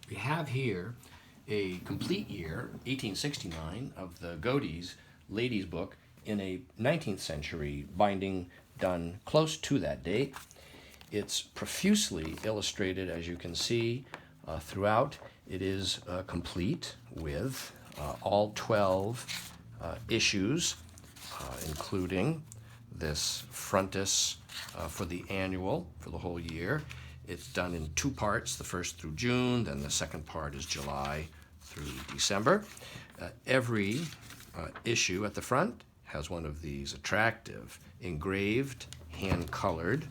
We have here a complete year, 1869, of the Godey's ladies' book in a 19th century binding done close to that date. It's profusely illustrated, as you can see, throughout. It is complete with all 12 issues, including this frontis for the annual, for the whole year. It's done in two parts, the first through June, then the second part is July through December. Every issue at the front has one of these attractive, engraved, hand-colored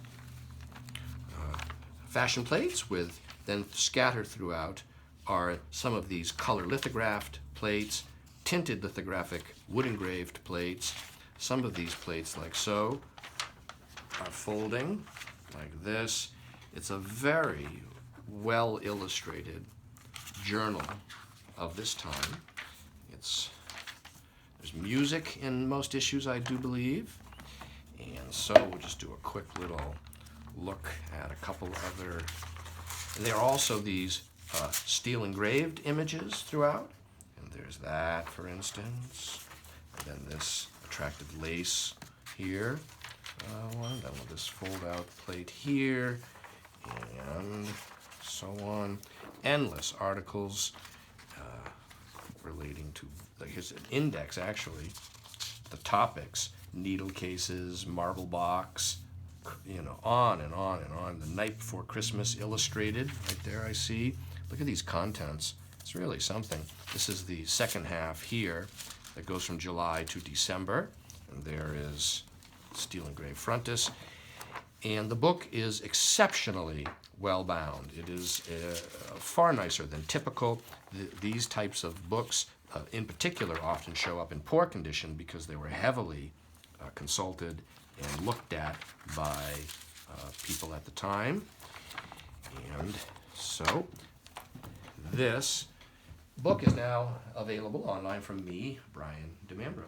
fashion plates with, then scattered throughout are some of these color lithographed plates, tinted lithographic wood engraved plates. Some of these plates, like so, are folding like this. It's a very well illustrated journal of this time. There's music in most issues, I do believe. And so we'll just do a quick little look at a couple other. There are also these steel engraved images throughout. And there's that, for instance. And then this attractive lace here. One. Then with this fold-out plate here. And so on. Endless articles relating to, here's an index actually, the topics, needle cases, marble box, on and on and on. The Night Before Christmas illustrated, right there I see. Look at these contents. It's really something. This is the second half here that goes from July to December. And there is steel engraved frontis. And the book is exceptionally well bound. It is far nicer than typical. These types of books, in particular, often show up in poor condition because they were heavily consulted and looked at by people at the time. And so this book is now available online from me, Brian DeMambro.